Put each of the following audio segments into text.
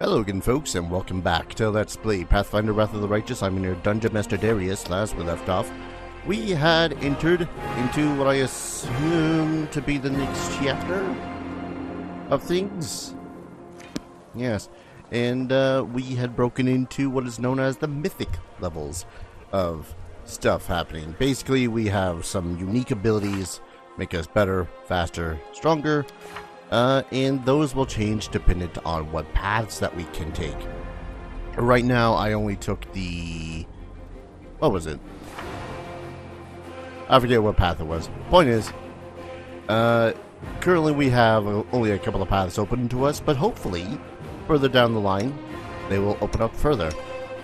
Hello again, folks, and welcome back to Let's Play Pathfinder Wrath of the Righteous. I'm in your Dungeon Master Darius. Last we left off, we had entered into what I assume to be the next chapter of things. Yes, and we had broken into what is known as the mythic levels of stuff happening. Basically, we have some unique abilities, make us better, faster, stronger, and those will change dependent on what paths that we can take. Right now, I only took the... what was it? I forget what path it was. Point is, currently we have only a couple of paths open to us, but hopefully, further down the line, they will open up further.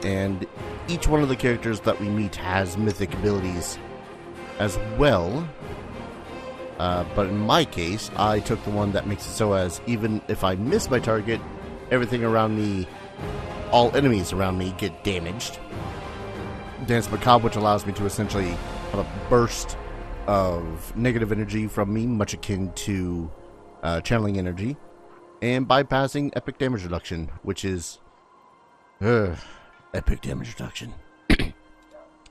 And each one of the characters that we meet has mythic abilities as well. But in my case, I took the one that makes it so as even if I miss my target, everything around me, all enemies around me get damaged. Dance Macabre, which allows me to essentially have a burst of negative energy from me, much akin to channeling energy. And bypassing Epic Damage Reduction, which is... Epic Damage Reduction.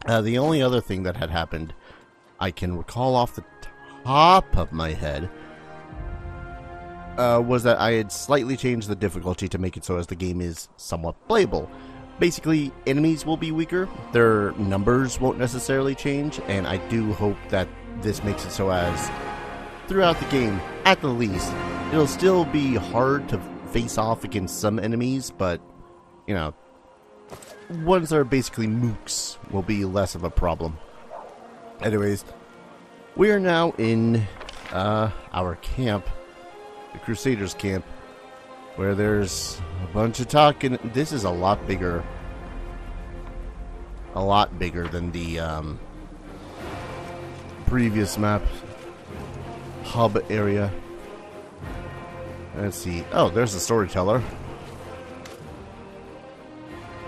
The only other thing that had happened, I can recall off the top of my head, was that I had slightly changed the difficulty to make it so as the game is somewhat playable. Basically, enemies will be weaker, their numbers won't necessarily change, and I do hope that this makes it so as, throughout the game, at the least, it'll still be hard to face off against some enemies, but, you know, ones that are basically mooks will be less of a problem. Anyways, we are now in our camp, the Crusaders camp, where there's a bunch of talking. This is a lot bigger than the previous map hub area. Let's see. Oh, there's the storyteller.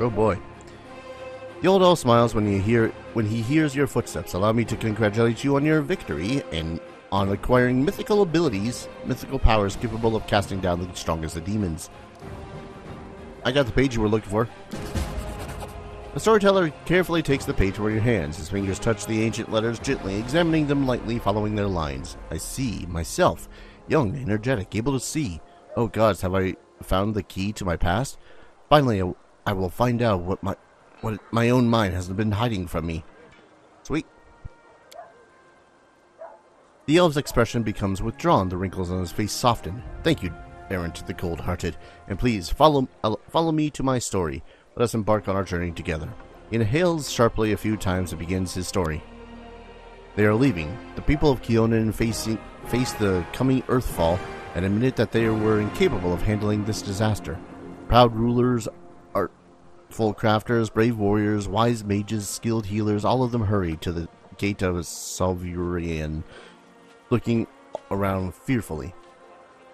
Oh boy. The old elf smiles when he hears your footsteps. Allow me to congratulate you on your victory and on acquiring mythical abilities, mythical powers capable of casting down the strongest of demons. I got the page you were looking for. The storyteller carefully takes the page from your hands. His fingers touch the ancient letters gently, examining them lightly, following their lines. I see myself, young, energetic, able to see. Oh gods, have I found the key to my past? Finally, I will find out what my own mind has been hiding from me. Sweet. The elf's expression becomes withdrawn. The wrinkles on his face soften. Thank you, errant the cold-hearted, and please follow me to my story. Let us embark on our journey together. He inhales sharply a few times and begins his story. They are leaving. The people of Keonan face the coming earthfall and admit that they were incapable of handling this disaster. Proud rulers, artful crafters, brave warriors, wise mages, skilled healers, all of them hurry to the gate of Salvurian, looking around fearfully.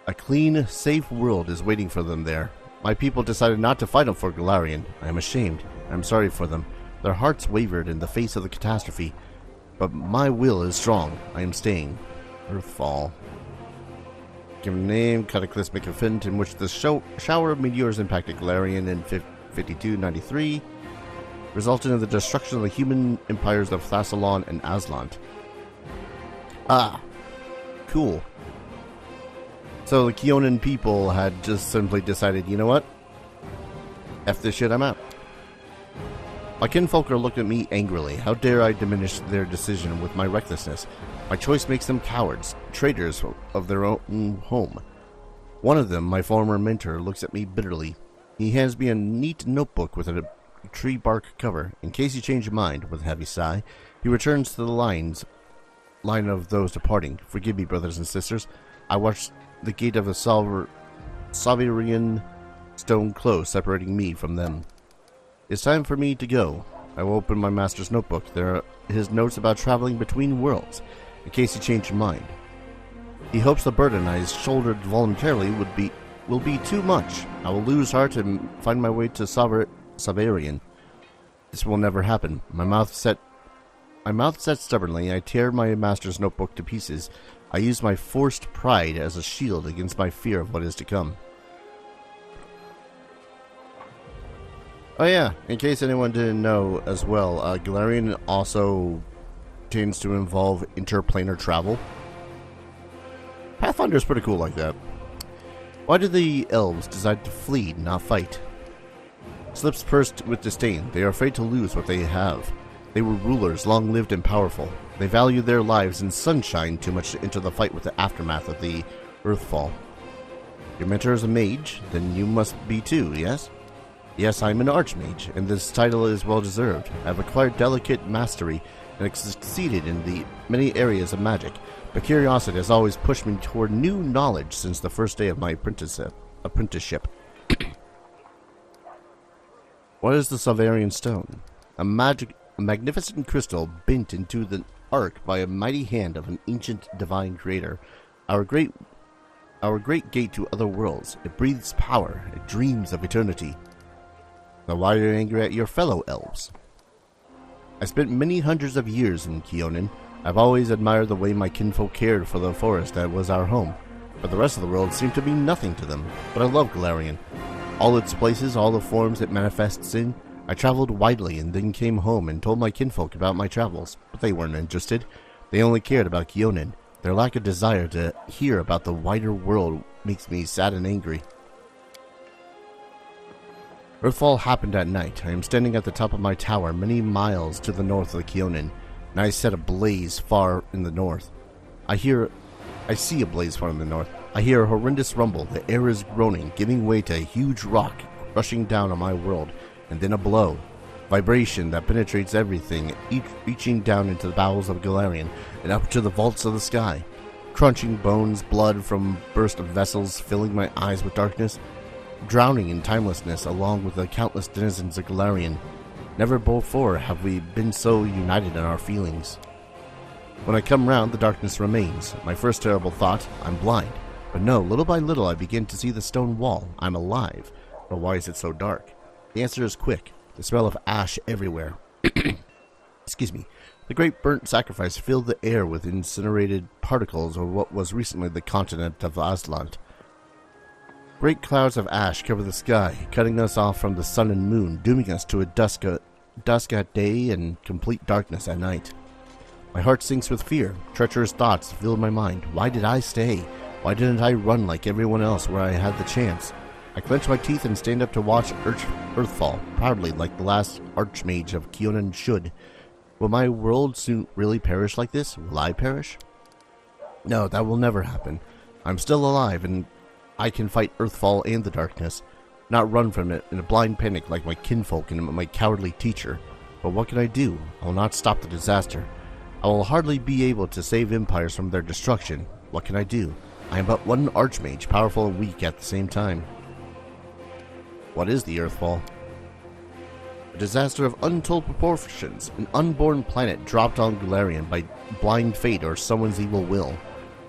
A clean, safe world is waiting for them there. My people decided not to fight for Galarian. I am ashamed. I am sorry for them. Their hearts wavered in the face of the catastrophe. But my will is strong. I am staying. Earthfall. Given name, cataclysmic event in which the shower of meteors impacted Galarian in 5293, resulting in the destruction of the human empires of Thassalon and Aslant. Ah, cool. So the Keonan people had just simply decided, you know what? F this shit, I'm out. My kinfolk are looking at me angrily. How dare I diminish their decision with my recklessness? My choice makes them cowards, traitors of their own home. One of them, my former mentor, looks at me bitterly. He hands me a neat notebook with a tree bark cover. In case you change your mind, with a heavy sigh, he returns to the line of those departing. Forgive me, brothers and sisters. I watched the gate of a Salvurian stone close, separating me from them. It's time for me to go. I will open my master's notebook. There are his notes about traveling between worlds, in case you change your mind. He hopes the burden I shouldered voluntarily will be too much. I will lose heart and find my way to Salvurian. This will never happen. My mouth set stubbornly. I tear my master's notebook to pieces. I use my forced pride as a shield against my fear of what is to come. Oh yeah, in case anyone didn't know as well, Galarian also tends to involve interplanar travel. Pathfinder is pretty cool like that. Why did the elves decide to flee, not fight? Lips pursed with disdain. They are afraid to lose what they have. They were rulers, long-lived and powerful. They valued their lives in sunshine too much to enter the fight with the aftermath of the Earthfall. Your mentor is a mage, then you must be too, yes? Yes, I'm an archmage, and this title is well-deserved. I've acquired delicate mastery and succeeded in the many areas of magic, but curiosity has always pushed me toward new knowledge since the first day of my apprenticeship. What is the Salvarian Stone? A magnificent crystal bent into the arc by a mighty hand of an ancient divine creator. Our great gate to other worlds. It breathes power. It dreams of eternity. Now why are you angry at your fellow elves? I spent many hundreds of years in Keonan. I've always admired the way my kinfolk cared for the forest that was our home, but the rest of the world seemed to be nothing to them. But I love Galarian. All its places, all the forms it manifests in. I traveled widely and then came home and told my kinfolk about my travels, but they weren't interested. They only cared about Keonan. Their lack of desire to hear about the wider world makes me sad and angry. Earthfall happened at night. I am standing at the top of my tower many miles to the north of Keonan, and I set a blaze far in the north. I see a blaze far in the north. I hear a horrendous rumble. The air is groaning, giving way to a huge rock rushing down on my world, and then a blow. Vibration that penetrates everything, reaching down into the bowels of Galarian and up to the vaults of the sky. Crunching bones, blood from burst of vessels, filling my eyes with darkness. Drowning in timelessness along with the countless denizens of Galarian. Never before have we been so united in our feelings. When I come round, the darkness remains. My first terrible thought, I'm blind. But no, little by little I begin to see the stone wall. I'm alive. But why is it so dark? The answer is quick. The smell of ash everywhere. Excuse me. The great burnt sacrifice filled the air with incinerated particles of what was recently the continent of Aslant. Great clouds of ash cover the sky, cutting us off from the sun and moon, dooming us to a dusk at day and complete darkness at night. My heart sinks with fear. Treacherous thoughts fill my mind. Why did I stay? Why didn't I run like everyone else where I had the chance? I clench my teeth and stand up to watch Earthfall, proudly like the last archmage of Keonan should. Will my world soon really perish like this? Will I perish? No, that will never happen. I'm still alive, and I can fight Earthfall and the darkness, not run from it in a blind panic like my kinfolk and my cowardly teacher. But what can I do? I will not stop the disaster. I will hardly be able to save empires from their destruction. What can I do? I am but one archmage, powerful and weak at the same time. What is the Earthfall? A disaster of untold proportions. An unborn planet dropped on Galarian by blind fate or someone's evil will.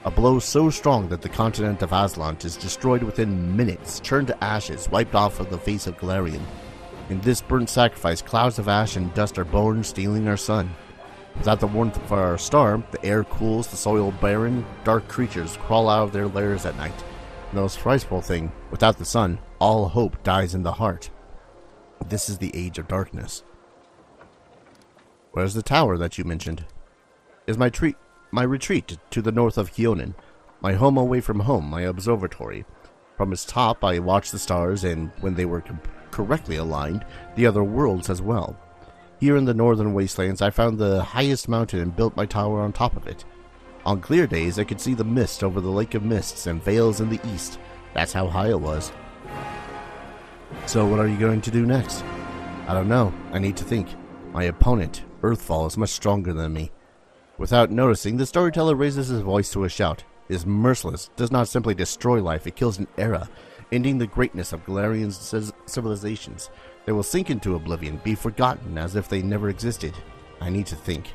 A blow so strong that the continent of Aslant is destroyed within minutes, turned to ashes, wiped off of the face of Galarian. In this burnt sacrifice, clouds of ash and dust are born, stealing our sun. Without the warmth of our star, the air cools, the soil barren, dark creatures crawl out of their lairs at night. And the most frightful thing, without the sun, all hope dies in the heart. This is the age of darkness. Where's the tower that you mentioned? Is my retreat to the north of Keonan, my home away from home, my observatory. From its top I watch the stars and, when they were correctly aligned, the other worlds as well. Here in the northern wastelands I found the highest mountain and built my tower on top of it. On clear days I could see the mist over the lake of mists and vales in the east. That's how high it was. So what are you going to do next? I don't know. I need to think. My opponent, Earthfall, is much stronger than me. Without noticing, the storyteller raises his voice to a shout. It is merciless, does not simply destroy life, it kills an era, ending the greatness of Galarian's civilizations. They will sink into oblivion, be forgotten as if they never existed. I need to think.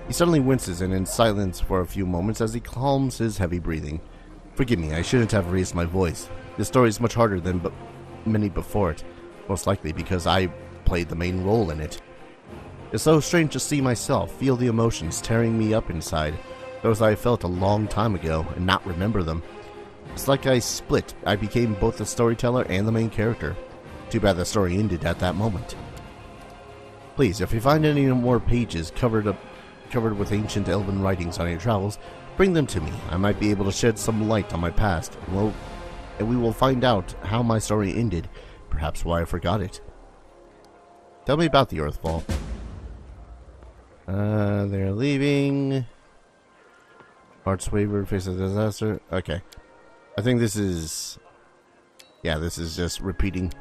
He suddenly winces and in silence for a few moments as he calms his heavy breathing. Forgive me, I shouldn't have raised my voice. This story is much harder than many before it, most likely because I played the main role in it. It's so strange to see myself, feel the emotions tearing me up inside, those I felt a long time ago, and not remember them. It's like I split. I became both the storyteller and the main character. Too bad the story ended at that moment. Please, if you find any more pages covered with ancient elven writings on your travels, bring them to me. I might be able to shed some light on my past, and we will find out how my story ended, perhaps why I forgot it. Tell me about the Earthfall. They're leaving. Hearts wavered, face of disaster. Okay. I think this is... yeah, this is just repeating.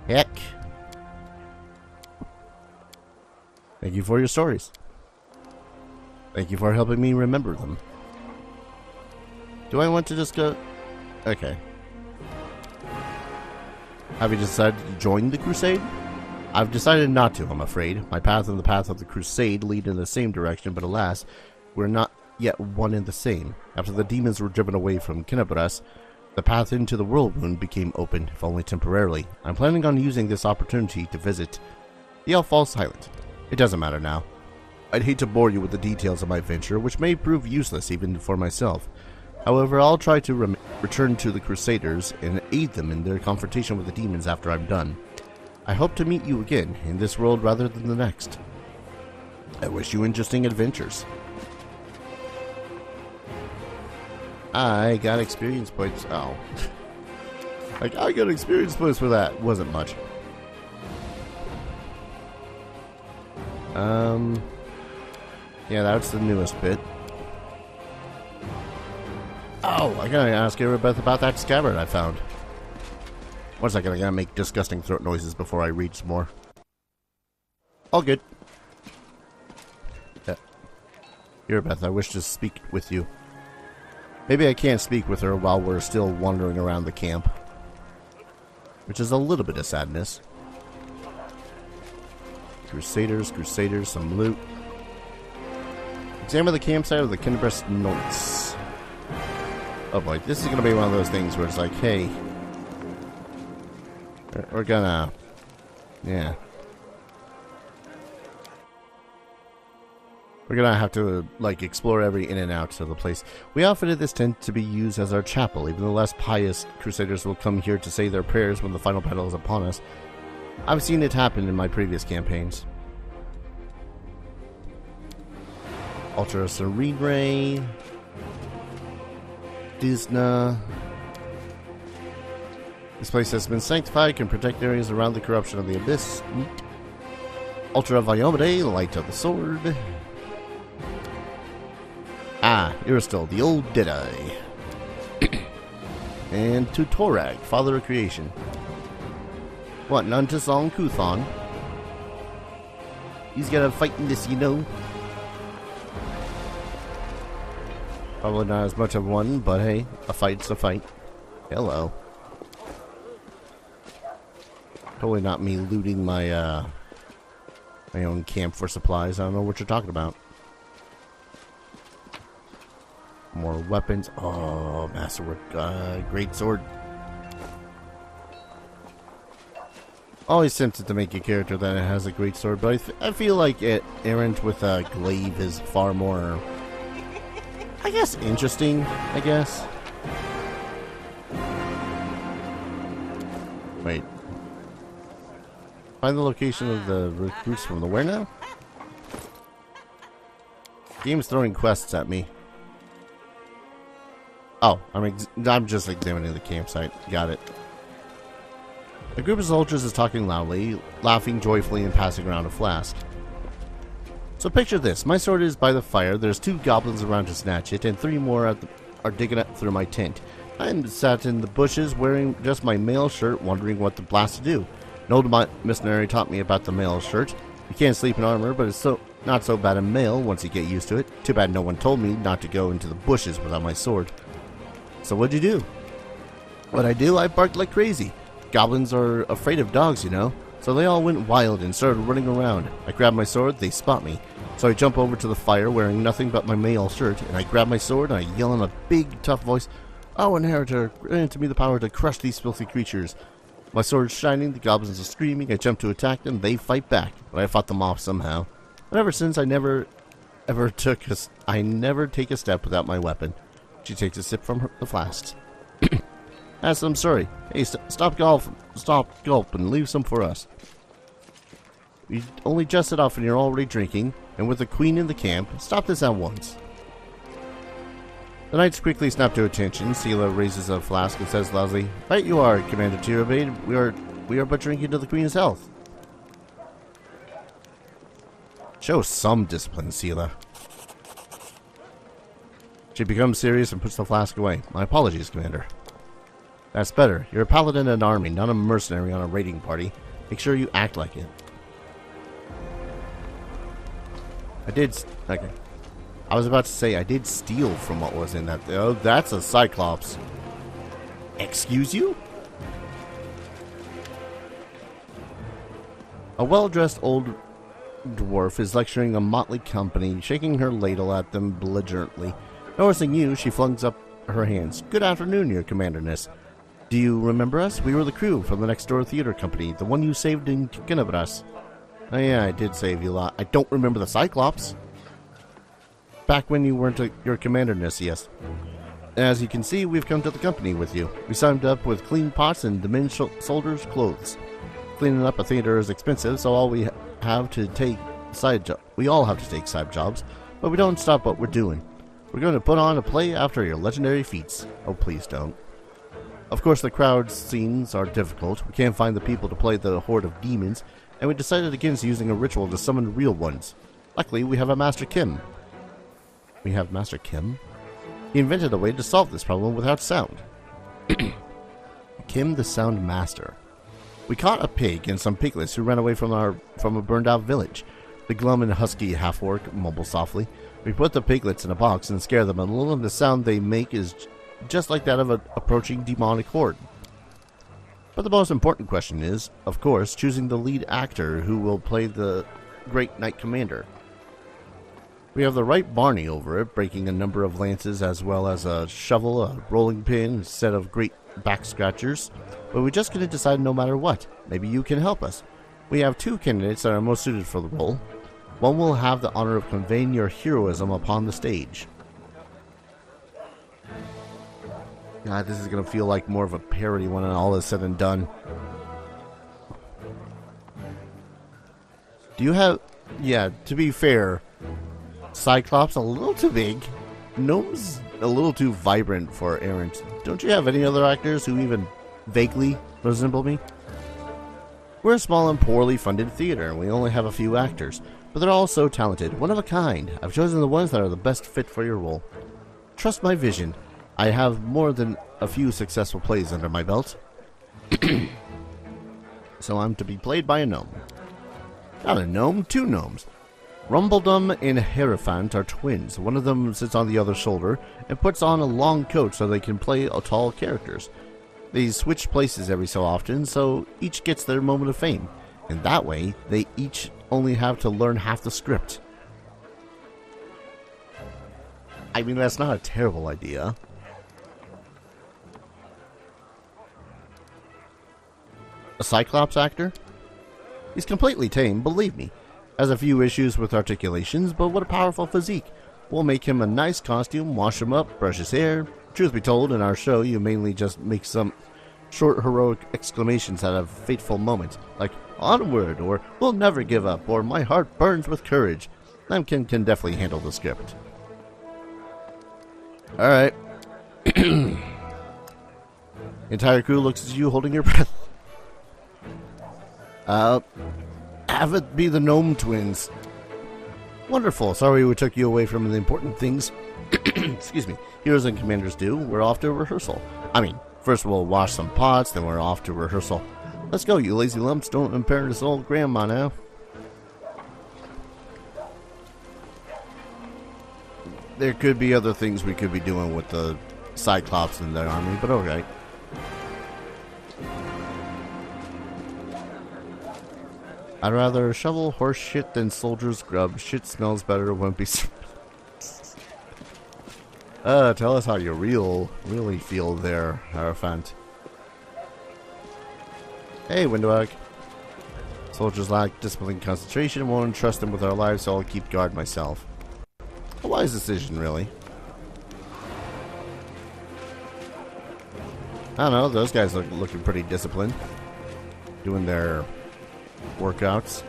Heck. Thank you for your stories. Thank you for helping me remember them. Do I want to just go... okay. Have you decided to join the crusade? I've decided not to, I'm afraid. My path and the path of the crusade lead in the same direction, but alas, we're not yet one and the same. After the demons were driven away from Kinabras, the path into the Whirlwind became open, if only temporarily. I'm planning on using this opportunity to visit. The elf falls silent. It doesn't matter now. I'd hate to bore you with the details of my venture, which may prove useless even for myself. However, I'll try to return to the Crusaders and aid them in their confrontation with the demons after I'm done. I hope to meet you again, in this world rather than the next. I wish you interesting adventures. I got experience points. Oh. Like, I got experience points for that. Wasn't much. Yeah, that's the newest bit. Oh, I gotta ask Erebeth about that scabbard I found. 1 second, I gotta make disgusting throat noises before I read some more. All good. Yeah. Erebeth, I wish to speak with you. Maybe I can't speak with her while we're still wandering around the camp. Which is a little bit of sadness. Crusaders, some loot. Examine the campsite of the Kinabras Notes. Oh boy, this is gonna be one of those things where it's like, hey, we're gonna, yeah. We're gonna have to, like, explore every in and out of the place. We outfitted this tent to be used as our chapel. Even the less pious Crusaders will come here to say their prayers when the final battle is upon us. I've seen it happen in my previous campaigns. Ultra Serene Ray. Disna. This place has been sanctified, can protect areas around the corruption of the abyss. Ultra Viomede, Light of the Sword. Ah, Iristal, the old Deadeye. And Tutorag, Father of Creation. What, Nantasong Kuthon? He's got a fight in this, you know. Probably not as much of one, but hey, a fight's a fight. Hello. Totally not me looting my, my own camp for supplies. I don't know what you're talking about. More weapons. Oh, masterwork. Great sword. Always tempted to make a character that has a great sword, but I feel like Errant with a glaive is far more, I guess, interesting, I guess. Wait. Find the location of the recruits from the where now? Game's throwing quests at me. Oh, I'm just examining the campsite. Got it. A group of soldiers is talking loudly, laughing joyfully and passing around a flask. So picture this. My sword is by the fire, there's 2 goblins around to snatch it, and 3 more are digging up through my tent. I'm sat in the bushes wearing just my mail shirt, wondering what the blast to do. An old missionary taught me about the mail shirt. You can't sleep in armor, but it's not so bad in mail once you get used to it. Too bad no one told me not to go into the bushes without my sword. So what'd you do? What'd I do? I barked like crazy. Goblins are afraid of dogs, you know. So they all went wild and started running around. I grabbed my sword, they spot me. So I jump over to the fire wearing nothing but my mail shirt, and I grab my sword and I yell in a big, tough voice, "Oh, Inheritor, grant to me the power to crush these filthy creatures." My sword's shining, the goblins are screaming, I jump to attack them, they fight back, but I fought them off somehow. And ever since, I never take a step without my weapon. She takes a sip from the flask. Ask them sorry. Hey, stop gulp and leave some for us. We only just set off and you're already drinking, and with the queen in the camp, stop this at once. The knights quickly snap to attention. Sela raises a flask and says loudly, "Right you are, Commander Tirobade. We are but drinking to the queen's health." Show some discipline, Sela. She becomes serious and puts the flask away. My apologies, Commander. That's better. You're a paladin in an army, not a mercenary on a raiding party. Make sure you act like it. Okay. I was about to say I did steal from what was in that. Oh, that's a Cyclops. Excuse you? A well-dressed old dwarf is lecturing a motley company, shaking her ladle at them belligerently. Noticing you, she flings up her hands. Good afternoon, your commanderness. Do you remember us? We were the crew from the next door theater company, the one you saved in Kinabras. Oh yeah, I did save you a lot. I don't remember the Cyclops. Back when you weren't your commanderness, yes. As you can see, we've come to the company with you. We signed up with clean pots and diminished soldiers' clothes. Cleaning up a theater is expensive, so all we have to take we all have to take side jobs, but we don't stop what we're doing. We're going to put on a play after your legendary feats. Oh, please don't. Of course, the crowd scenes are difficult. We can't find the people to play the horde of demons, and we decided against using a ritual to summon real ones. Luckily, we have a Master Kim. We have Master Kim? He invented a way to solve this problem without sound. Kim the Sound Master. We caught a pig and some piglets who ran away from a burned-out village. The glum and husky half-orc mumble softly. We put the piglets in a box and scare them, and the sound they make is just like that of an approaching demonic horde. But the most important question is, of course, choosing the lead actor who will play the great knight commander. We have the right Barney over it, breaking a number of lances as well as a shovel, a rolling pin, a set of great back scratchers. But we're just going to decide no matter what. Maybe you can help us. We have two candidates that are most suited for the role. One will have the honor of conveying your heroism upon the stage. God, this is going to feel like more of a parody when all is said and done. Do you have... Yeah, to be fair, Cyclops a little too big. Gnome's a little too vibrant for Errant. Don't you have any other actors who even vaguely resemble me? We're a small and poorly funded theater, and we only have a few actors. But they're all so talented, one of a kind. I've chosen the ones that are the best fit for your role. Trust my vision. I have more than a few successful plays under my belt. So I'm to be played by a gnome. Not a gnome, two gnomes. Rumbledum and Hierophant are twins. One of them sits on the other's shoulder and puts on a long coat so they can play tall characters. They switch places every so often, so each gets their moment of fame. And that way, they each only have to learn half the script. I mean, that's not a terrible idea. A Cyclops actor? He's completely tame, believe me. Has a few issues with articulations, but what a powerful physique. We'll make him a nice costume, wash him up, brush his hair. Truth be told, in our show, you mainly just make some short heroic exclamations at a fateful moment, like, onward, or we'll never give up, or my heart burns with courage. Lemkin can definitely handle the script. Alright. Entire crew looks at you holding your breath. Have it be the gnome twins. Wonderful. Sorry we took you away from the important things. Excuse me. Heroes and commanders do. We're off to rehearsal. I mean, first we'll wash some pots, then we're off to rehearsal. Let's go, you lazy lumps. Don't impair this old grandma now. There could be other things we could be doing with the Cyclops in the army, but okay. I'd rather shovel horse shit than soldier's grub. Shit smells better when be... tell us how you really feel there, Hierophant. Hey, Windowag. Soldiers lack discipline and concentration. Won't entrust them with our lives, so I'll keep guard myself. A wise decision, really. I don't know, those guys look looking pretty disciplined. Doing their workouts.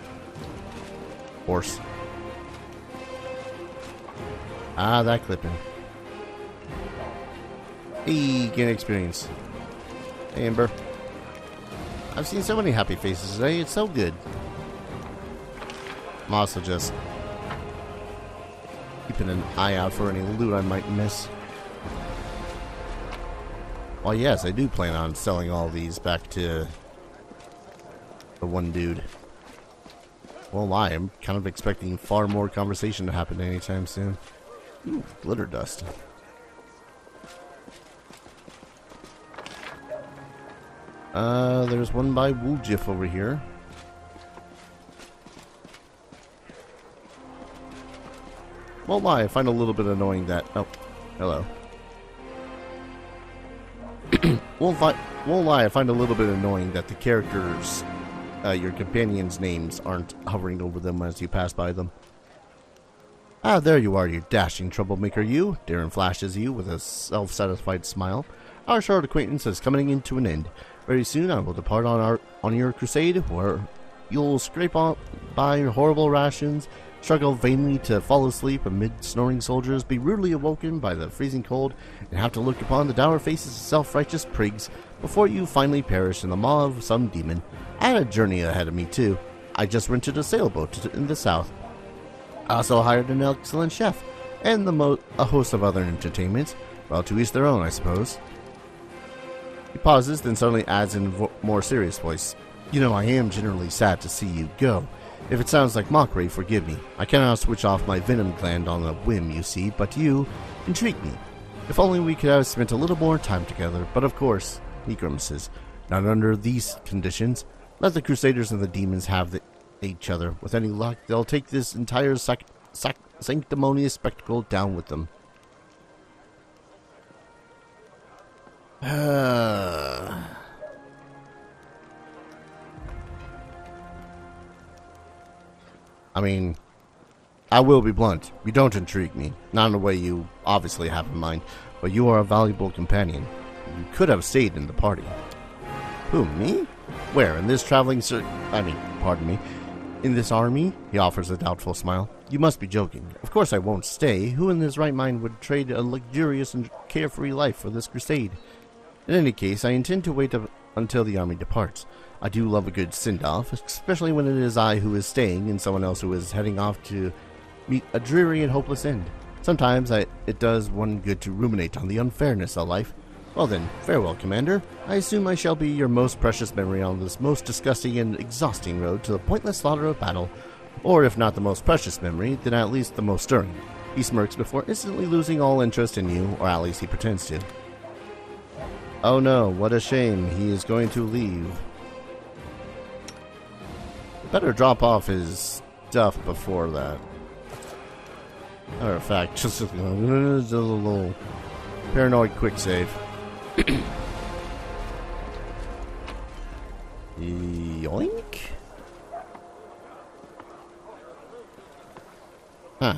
Horse. Ah, that clipping. Hey, gain experience. Hey, Amber. I've seen so many happy faces today, it's so good. I'm also just keeping an eye out for any loot I might miss. Well, yes, I do plan on selling all these back to the one dude. Won't lie, I'm kind of expecting far more conversation to happen anytime soon. Ooh, glitter dust. There's one by Woojif over here. Won't lie, I find a little bit annoying that... Oh, hello. Won't lie, I find a little bit annoying that the characters, your companions' names aren't hovering over them as you pass by them. Ah, there you are, you dashing troublemaker, you. Darren flashes you with a self-satisfied smile. Our short acquaintance is coming into an end. Very soon I will depart on your crusade, where you'll scrape by horrible rations, struggle vainly to fall asleep amid snoring soldiers, be rudely awoken by the freezing cold, and have to look upon the dour faces of self-righteous prigs before you finally perish in the maw of some demon. I had a journey ahead of me, too. I just rented a sailboat in the south. I also hired an excellent chef, and a host of other entertainments. Well, to each their own, I suppose. He pauses, then suddenly adds in a more serious voice. You know, I am generally sad to see you go. If it sounds like mockery, forgive me. I cannot switch off my venom gland on a whim, you see, but you intrigue me. If only we could have spent a little more time together, but of course, he grimaces, not under these conditions. Let the Crusaders and the demons have each other. With any luck, they'll take this entire sanctimonious spectacle down with them. I mean, I will be blunt. You don't intrigue me. Not in a way you obviously have in mind, but you are a valuable companion. You could have stayed in the party. Who, me? Where? In this traveling pardon me. In this army? He offers a doubtful smile. You must be joking. Of course I won't stay. Who in his right mind would trade a luxurious and carefree life for this crusade? In any case, I intend to wait until the army departs. I do love a good send-off, especially when it is I who is staying and someone else who is heading off to meet a dreary and hopeless end. Sometimes it does one good to ruminate on the unfairness of life. Well then, farewell, Commander. I assume I shall be your most precious memory on this most disgusting and exhausting road to the pointless slaughter of battle. Or if not the most precious memory, then at least the most stirring. He smirks before instantly losing all interest in you, or at least he pretends to. Oh no, what a shame. He is going to leave. Better drop off his stuff before that. Matter of fact, just a little paranoid quick save. Yoink. Huh.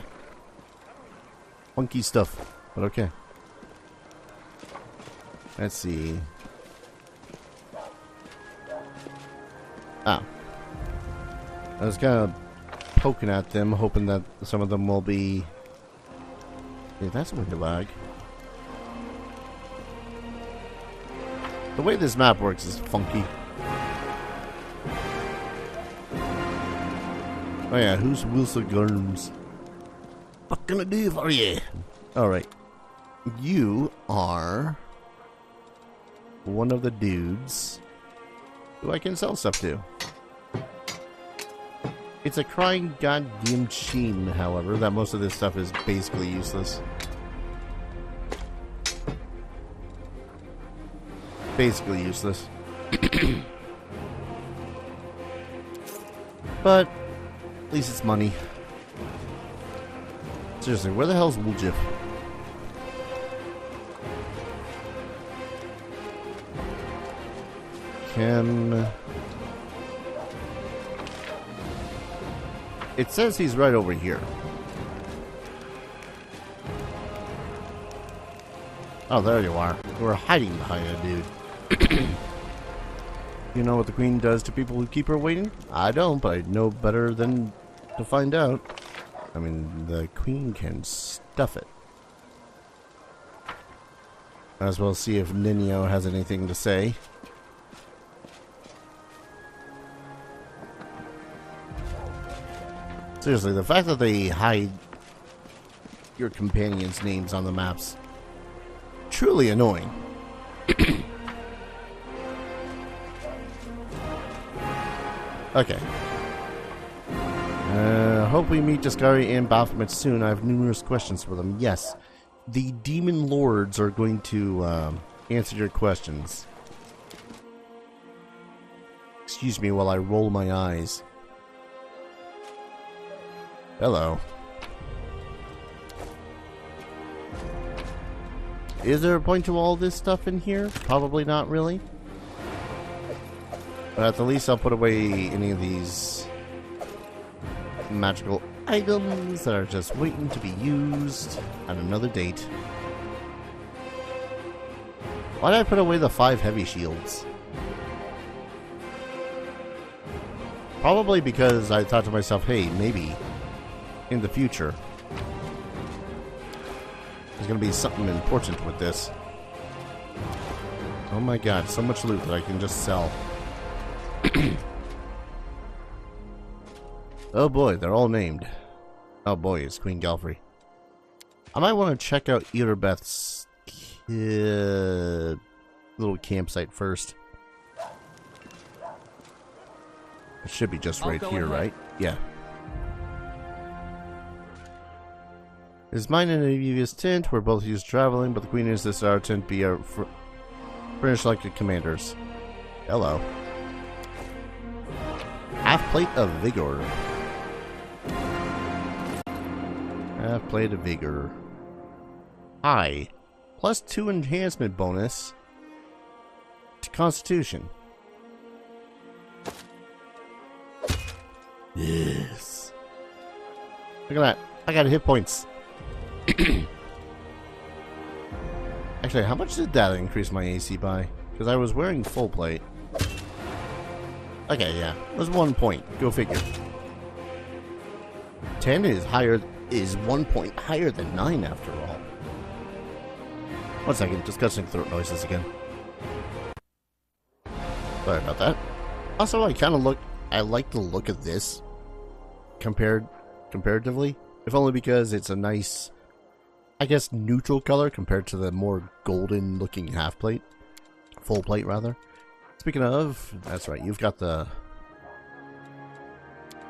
Funky stuff, but okay. Let's see. Ah. I was kind of poking at them, hoping that some of them will be... Yeah, that's a window lag. The way this map works is funky. Oh yeah, who's Wilson Gurns? What can I do for you? Alright. You are one of the dudes who I can sell stuff to. It's a crying goddamn shame, however, that most of this stuff is basically useless. Basically useless. But at least it's money. Seriously, where the hell's Woojif? It says he's right over here. Oh, there you are. You were hiding behind a dude. You know what the Queen does to people who keep her waiting? I don't, but I know better than to find out. I mean, the Queen can stuff it. As well see if Ninio has anything to say. Seriously, the fact that they hide your companions' names on the maps, truly annoying. Okay. Hope we meet Jaskari and Baphomet soon. I have numerous questions for them. Yes, the Demon Lords are going to answer your questions. Excuse me while I roll my eyes. Hello. Is there a point to all this stuff in here? Probably not really. But at the least I'll put away any of these magical items that are just waiting to be used at another date. Why did I put away the 5 heavy shields? Probably because I thought to myself, hey, maybe in the future there's going to be something important with this. Oh my god, so much loot that I can just sell. Oh boy, they're all named. Oh boy, it's Queen Galfrey. I might want to check out Erebeth's little campsite first. It should be just right here, right? Yeah. Is mine in a previous tent where both used traveling, but the Queen insists our tent be our furnished like the commanders. Hello. Half plate of vigor. Half plate of vigor. High. +2 enhancement bonus to Constitution. Yes. Look at that. I got hit points. Actually, how much did that increase my AC by? Because I was wearing full plate. Okay, yeah. It was 1 point. Go figure. 10 is 1 point higher than 9 after all. 1 second, discussing throat noises again. Sorry about that. Also, I like the look of this comparatively. If only because it's a nice, I guess, neutral color compared to the more golden looking half plate. Full plate, rather. Speaking of, that's right, you've got the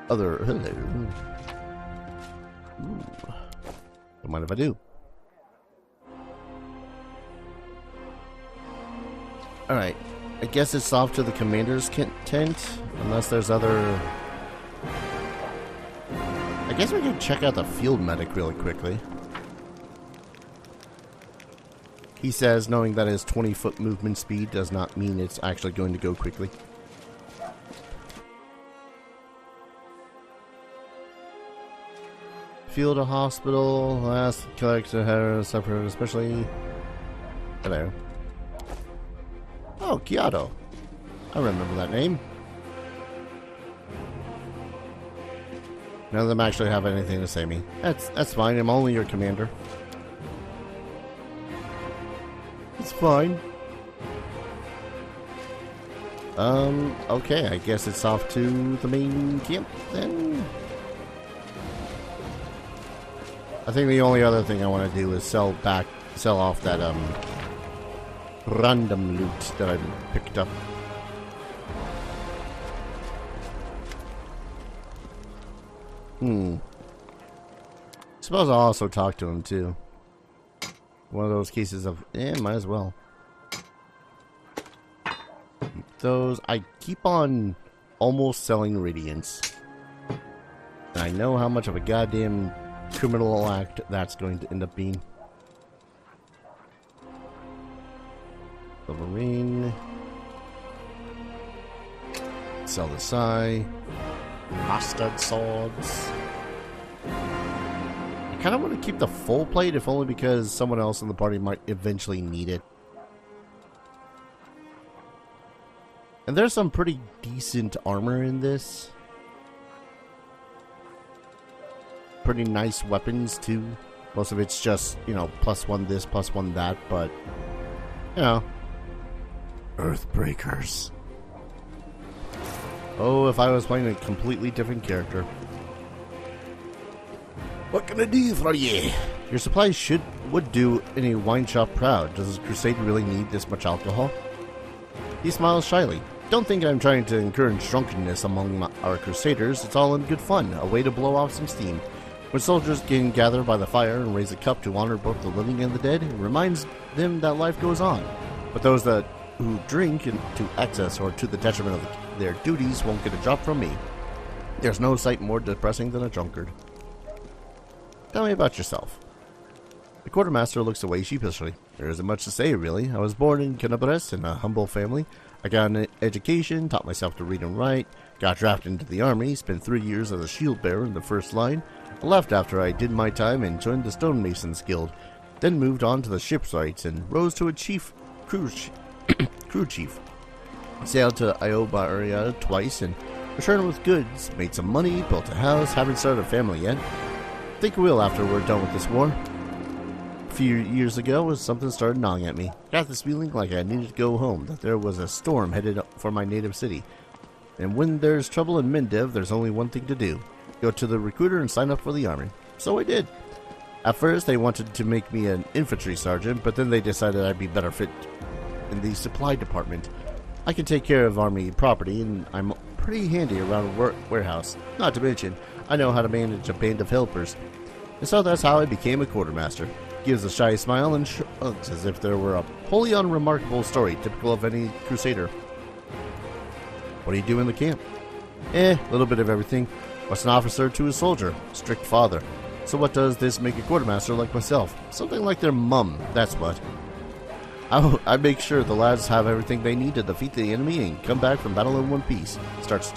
other. Hello. Ooh. Don't mind if I do. Alright, I guess it's off to the commander's tent, unless there's other. I guess we can check out the field medic really quickly. He says knowing that his 20-foot movement speed does not mean it's actually going to go quickly. Field of hospital, last collector had suffered especially. Hello. Oh, Kyoto. I remember that name. None of them actually have anything to say to me. That's fine, I'm only your commander. It's fine. Okay, I guess it's off to the main camp then. I think the only other thing I want to do is sell off that random loot that I picked up. Suppose I'll also talk to him too. One of those cases of, might as well. Keep those. I keep on almost selling Radiance. And I know how much of a goddamn criminal act that's going to end up being. Silverine. Sell the Sai. Mustard swords. I kind of want to keep the full plate, if only because someone else in the party might eventually need it. And there's some pretty decent armor in this. Pretty nice weapons, too. Most of it's just, you know, +1 this, +1 that, but, you know. Earthbreakers. Oh, if I was playing a completely different character. What can I do for you? Your supplies would do any wine shop proud. Does this crusade really need this much alcohol? He smiles shyly. Don't think I'm trying to encourage drunkenness among our crusaders. It's all in good fun, a way to blow off some steam. When soldiers can gather by the fire and raise a cup to honor both the living and the dead, it reminds them that life goes on. But those who drink to excess or to the detriment of their duties won't get a drop from me. There's no sight more depressing than a drunkard. Tell me about yourself. The quartermaster looks away sheepishly. There isn't much to say, really. I was born in Canabres in a humble family. I got an education, taught myself to read and write, got drafted into the army, spent 3 years as a shield bearer in the first line. I left after I did my time and joined the Stonemasons Guild, then moved on to the shipwrights and rose to a crew chief. Sailed to Ioba area twice and returned with goods, made some money, built a house, haven't started a family yet. Think I will after we're done with this war. A few years ago, something started gnawing at me. Got this feeling like I needed to go home, that there was a storm headed for my native city. And when there's trouble in Mendev, there's only one thing to do. Go to the recruiter and sign up for the army. So I did. At first, they wanted to make me an infantry sergeant, but then they decided I'd be better fit in the supply department. I can take care of army property, and I'm pretty handy around a warehouse. Not to mention, I know how to manage a band of helpers. And so that's how I became a quartermaster. Gives a shy smile and shrugs as if there were a wholly unremarkable story, typical of any crusader. What do you do in the camp? A little bit of everything. What's an officer to a soldier? Strict father. So what does this make a quartermaster like myself? Something like their mum, that's what. I make sure the lads have everything they need to defeat the enemy and come back from battle in one piece. Starts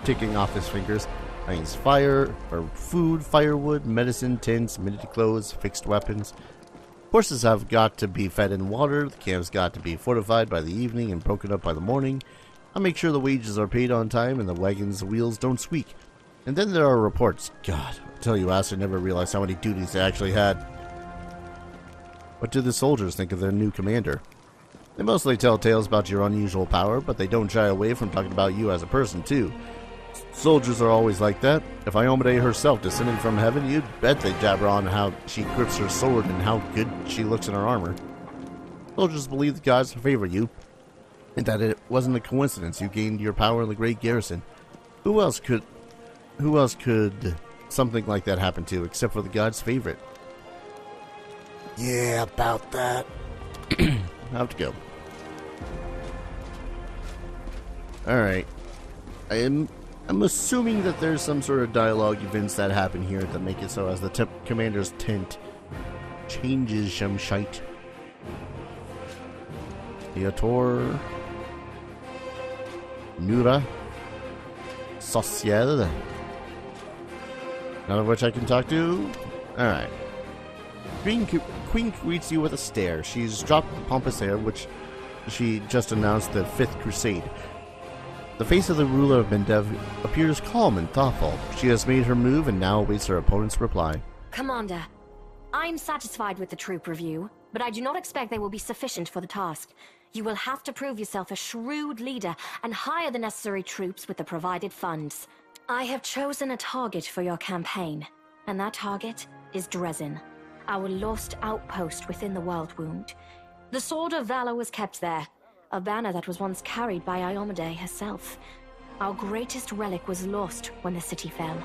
ticking off his fingers. Means food, firewood, medicine, tents, minted clothes, fixed weapons. Horses have got to be fed and watered. The camp's got to be fortified by the evening and broken up by the morning. I make sure the wages are paid on time and the wagon's wheels don't squeak. And then there are reports. God, I tell you, I never realized how many duties they actually had. What do the soldiers think of their new commander? They mostly tell tales about your unusual power, but they don't shy away from talking about you as a person, too. Soldiers are always like that. If Iomade herself descended from heaven, you'd bet they'd jabber on how she grips her sword and how good she looks in her armor. Soldiers believe the gods favor you, and that it wasn't a coincidence you gained your power in the great garrison. Who else could something like that happen to, except for the god's favorite? Yeah, about that. I have to go. Alright. I'm assuming that there's some sort of dialogue events that happen here that make it so as the commander's tent changes some shite. Theator. Nura. Social. None of which I can talk to. Alright. Queen greets you with a stare. She's dropped the pompous air, which she just announced the 5th Crusade. The face of the ruler of Mendev appears calm and thoughtful. She has made her move and now awaits her opponent's reply. Commander, I'm satisfied with the troop review, but I do not expect they will be sufficient for the task. You will have to prove yourself a shrewd leader and hire the necessary troops with the provided funds. I have chosen a target for your campaign, and that target is Dresden, our lost outpost within the World Wound. The Sword of Valor was kept there, a banner that was once carried by Iomade herself. Our greatest relic was lost when the city fell.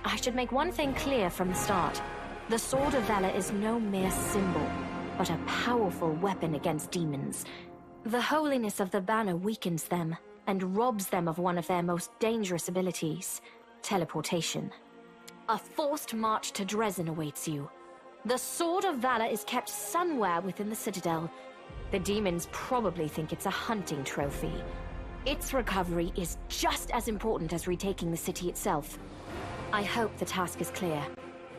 I should make one thing clear from the start. The Sword of Valor is no mere symbol, but a powerful weapon against demons. The holiness of the banner weakens them and robs them of one of their most dangerous abilities, teleportation. A forced march to Dresden awaits you. The Sword of Valor is kept somewhere within the Citadel. The demons probably think it's a hunting trophy. Its recovery is just as important as retaking the city itself. I hope the task is clear.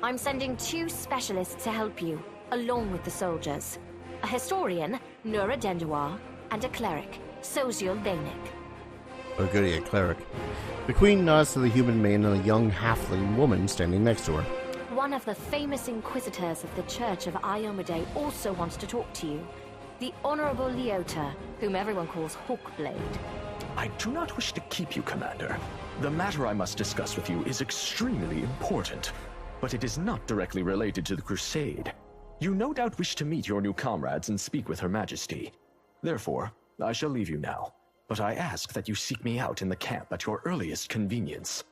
I'm sending 2 specialists to help you, along with the soldiers. A historian, Nura Denduar, and a cleric, Social Danik. Oh goody, a cleric. The queen nods to the human man and a young halfling woman standing next to her. One of the famous inquisitors of the Church of Iomade also wants to talk to you. The Honorable Leota, whom everyone calls Hawkblade. I do not wish to keep you, Commander. The matter I must discuss with you is extremely important, but it is not directly related to the Crusade. You no doubt wish to meet your new comrades and speak with Her Majesty. Therefore, I shall leave you now, but I ask that you seek me out in the camp at your earliest convenience.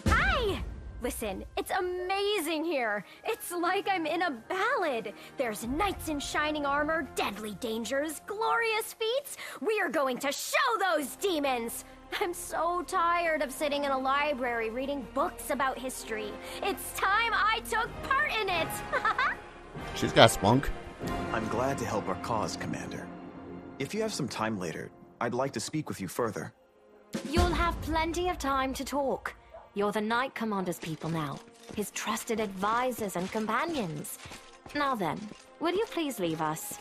Hi! Listen, it's amazing here. It's like I'm in a ballad. There's knights in shining armor, deadly dangers, glorious feats. We are going to show those demons! I'm so tired of sitting in a library reading books about history. It's time I took part in it! She's got spunk. I'm glad to help our cause, Commander. If you have some time later, I'd like to speak with you further. You'll have plenty of time to talk. You're the Knight Commander's people now, his trusted advisors and companions. Now then, will you please leave us?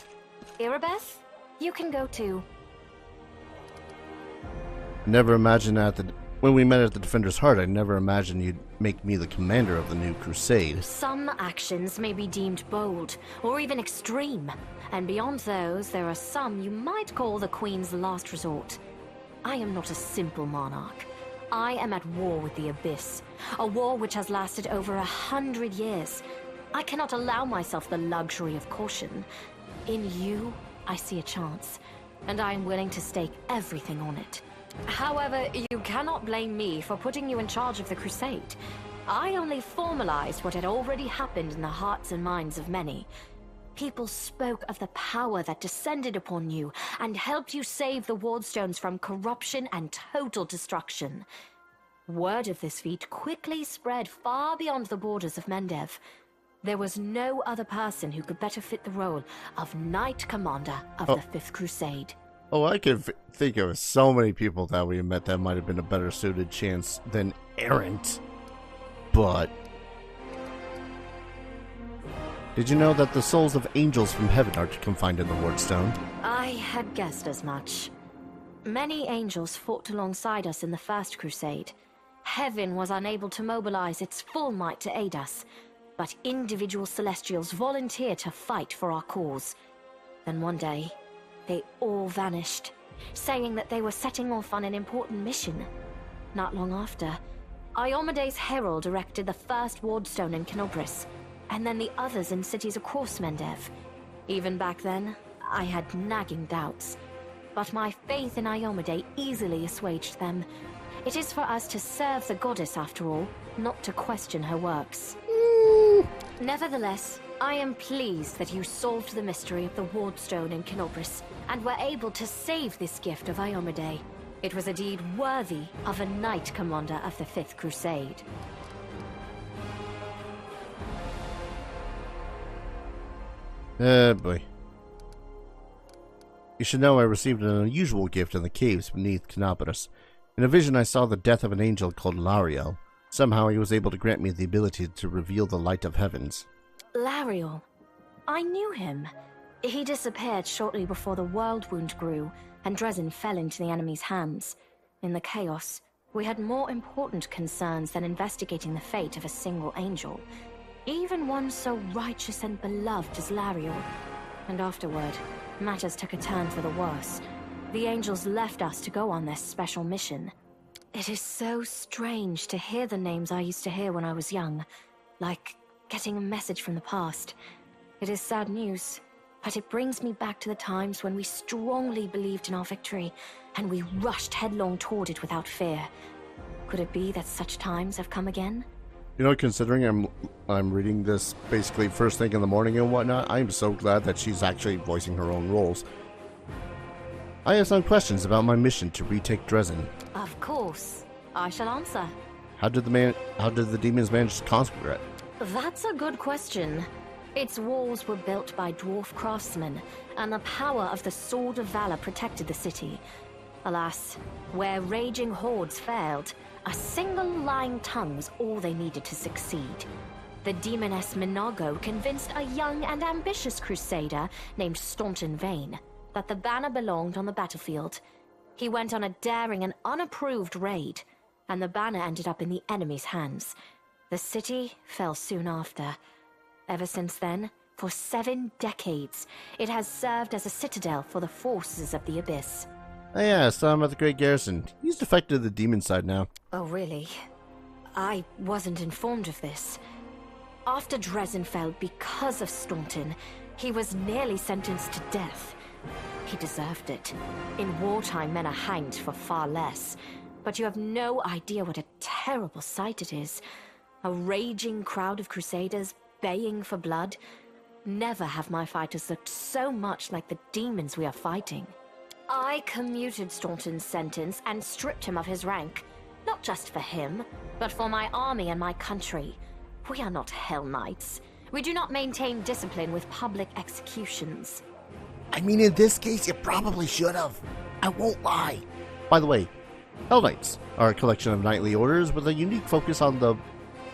Irabeth, you can go too. Never imagined when we met at the Defender's Heart, I never imagined you'd make me the commander of the new crusade. Some actions may be deemed bold, or even extreme, and beyond those, there are some you might call the Queen's last resort. I am not a simple monarch. I am at war with the Abyss, a war which has lasted over 100 years. I cannot allow myself the luxury of caution. In you, I see a chance, and I am willing to stake everything on it. However, you cannot blame me for putting you in charge of the crusade. I only formalized what had already happened in the hearts and minds of many. People spoke of the power that descended upon you and helped you save the Wardstones from corruption and total destruction. Word of this feat quickly spread far beyond the borders of Mendev. There was no other person who could better fit the role of Knight Commander of the Fifth Crusade. Oh, I could think of so many people that we met that might have been a better suited chance than Errant. But did you know that the souls of angels from heaven are confined in the Wardstone? I had guessed as much. Many angels fought alongside us in the First Crusade. Heaven was unable to mobilize its full might to aid us, but individual celestials volunteered to fight for our cause. Then one day, they all vanished, saying that they were setting off on an important mission. Not long after, Iomede's herald erected the first Wardstone in Kenobris, and then the others in cities across Mendev. Even back then, I had nagging doubts, but my faith in Iomade easily assuaged them. It is for us to serve the goddess after all, not to question her works. Nevertheless, I am pleased that you solved the mystery of the Wardstone in Kenobris, and were able to save this gift of Iomade. It was a deed worthy of a Knight Commander of the Fifth Crusade. Boy. You should know I received an unusual gift in the caves beneath Kenobris. In a vision I saw the death of an angel called Lariel. Somehow he was able to grant me the ability to reveal the light of heavens. Lariel. I knew him. He disappeared shortly before the world wound grew, and Dresden fell into the enemy's hands. In the chaos, we had more important concerns than investigating the fate of a single angel. Even one so righteous and beloved as Lariel. And afterward, matters took a turn for the worse. The angels left us to go on this special mission. It is so strange to hear the names I used to hear when I was young, like getting a message from the past. It is sad news, but it brings me back to the times when we strongly believed in our victory, and we rushed headlong toward it without fear. Could it be that such times have come again? You know, considering I'm reading this basically first thing in the morning and whatnot, I'm so glad that she's actually voicing her own roles. I have some questions about my mission to retake Dresden. Of course. I shall answer. How did the demons manage to conquer it? That's a good question. Its walls were built by dwarf craftsmen, and the power of the Sword of Valor protected the city. Alas, where raging hordes failed, a single lying tongue was all they needed to succeed. The demoness Minago convinced a young and ambitious crusader named Staunton Vane that the banner belonged on the battlefield. He went on a daring and unapproved raid, and the banner ended up in the enemy's hands. The city fell soon after. Ever since then, for 7 decades, it has served as a citadel for the forces of the Abyss. Oh yeah, I saw him at the Great Garrison. He's defected to the demon side now. Oh, really? I wasn't informed of this. After Dresden fell because of Staunton, he was nearly sentenced to death. He deserved it. In wartime, men are hanged for far less. But you have no idea what a terrible sight it is. A raging crowd of crusaders baying for blood. Never have my fighters looked so much like the demons we are fighting. I commuted Staunton's sentence and stripped him of his rank. Not just for him, but for my army and my country. We are not Hell Knights. We do not maintain discipline with public executions. I mean, in this case, you probably should have. I won't lie. By the way, Hell Knights are a collection of knightly orders with a unique focus on the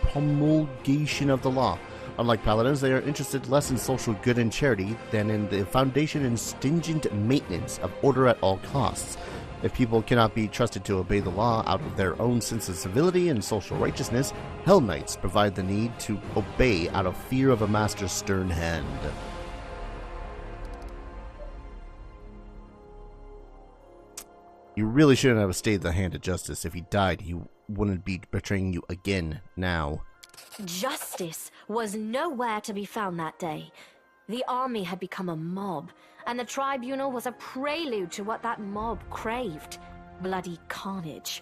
promulgation of the law. Unlike paladins, they are interested less in social good and charity than in the foundation and stringent maintenance of order at all costs. If people cannot be trusted to obey the law out of their own sense of civility and social righteousness, Hell Knights provide the need to obey out of fear of a master's stern hand. You really shouldn't have stayed the hand of justice. If he died, he wouldn't be betraying you again now. Justice was nowhere to be found that day. The army had become a mob, and the tribunal was a prelude to what that mob craved: bloody carnage.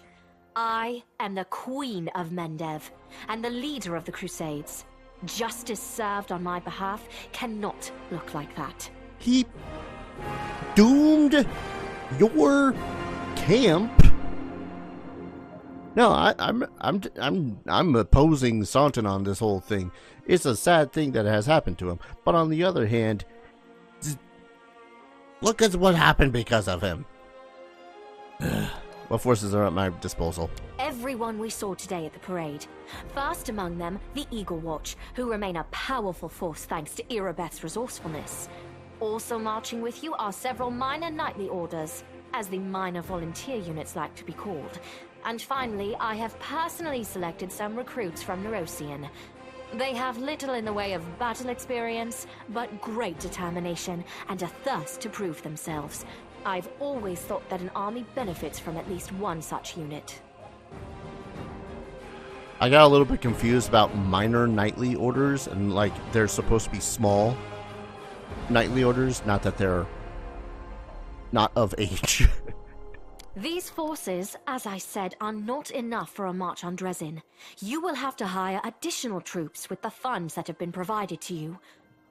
I am the Queen of Mendev, and the leader of the Crusades. Justice served on my behalf cannot look like that. He doomed your camp? No, I'm opposing Staunton on this whole thing. It's a sad thing that has happened to him, but on the other hand, look at what happened because of him. What forces are at my disposal? Everyone we saw today at the parade. First among them, the Eagle Watch, who remain a powerful force thanks to Irabeth's resourcefulness. Also marching with you are several minor knightly orders, as the minor volunteer units like to be called. And finally, I have personally selected some recruits from Neurosian. They have little in the way of battle experience, but great determination and a thirst to prove themselves. I've always thought that an army benefits from at least one such unit. I got a little bit confused about minor knightly orders, and like they're supposed to be small knightly orders, not that they're not of age. These forces, as I said, are not enough for a march on Dresden. You will have to hire additional troops with the funds that have been provided to you.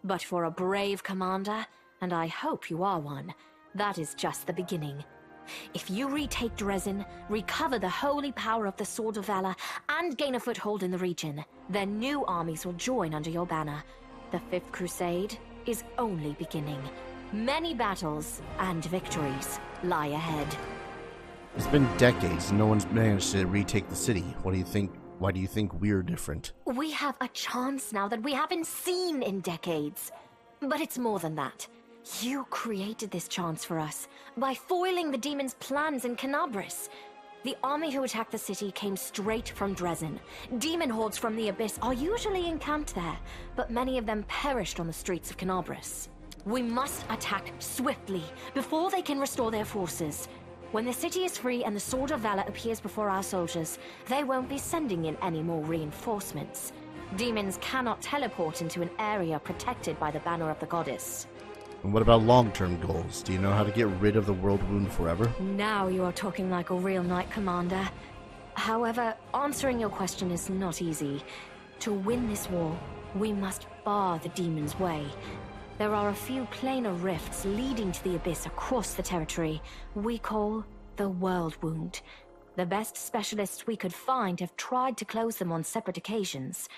But for a brave commander, and I hope you are one, that is just the beginning. If you retake Dresden, recover the holy power of the Sword of Valor, and gain a foothold in the region, then new armies will join under your banner. The Fifth Crusade is only beginning. Many battles and victories lie ahead. It's been decades and no one's managed to retake the city. What do you think? Why do you think we're different? We have a chance now that we haven't seen in decades. But it's more than that. You created this chance for us by foiling the demons' plans in Canabris. The army who attacked the city came straight from Dresden. Demon hordes from the Abyss are usually encamped there, but many of them perished on the streets of Canabris. We must attack swiftly before they can restore their forces. When the city is free and the Sword of Valor appears before our soldiers, they won't be sending in any more reinforcements. Demons cannot teleport into an area protected by the banner of the goddess. And what about long-term goals? Do you know how to get rid of the world wound forever? Now you are talking like a real knight commander. However, answering your question is not easy. To win this war, we must bar the demons' way. There are a few planar rifts leading to the Abyss across the territory we call the World Wound. The best specialists we could find have tried to close them on separate occasions,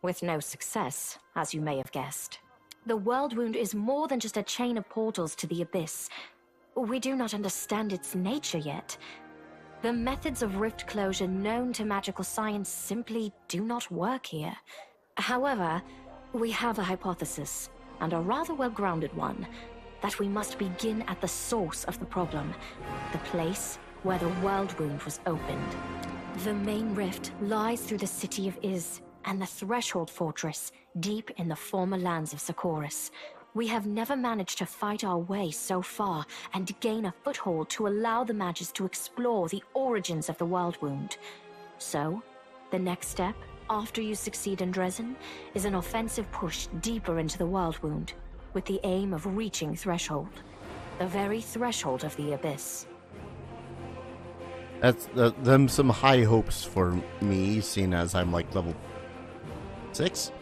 with no success, as you may have guessed. The World Wound is more than just a chain of portals to the Abyss. We do not understand its nature yet. The methods of rift closure known to magical science simply do not work here. However, we have a hypothesis, and a rather well-grounded one, that we must begin at the source of the problem, the place where the World Wound was opened. The main rift lies through the city of Iz and the Threshold Fortress, deep in the former lands of Socorus. We have never managed to fight our way so far and gain a foothold to allow the mages to explore the origins of the World Wound. So, the next step, after you succeed in Dresden, is an offensive push deeper into the World Wound, with the aim of reaching Threshold. The very threshold of the Abyss. That's them some high hopes for me, seeing as I'm like level 6?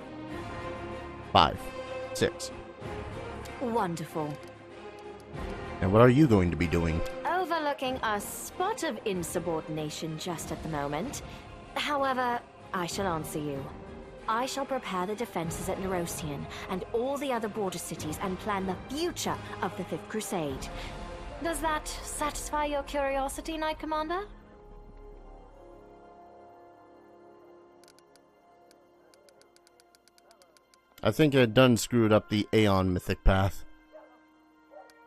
5. 6. Wonderful. And what are you going to be doing? Overlooking a spot of insubordination just at the moment. However, I shall answer you. I shall prepare the defenses at Nerosian and all the other border cities and plan the future of the Fifth Crusade. Does that satisfy your curiosity, Knight Commander? I think I done screwed up the Aeon mythic path.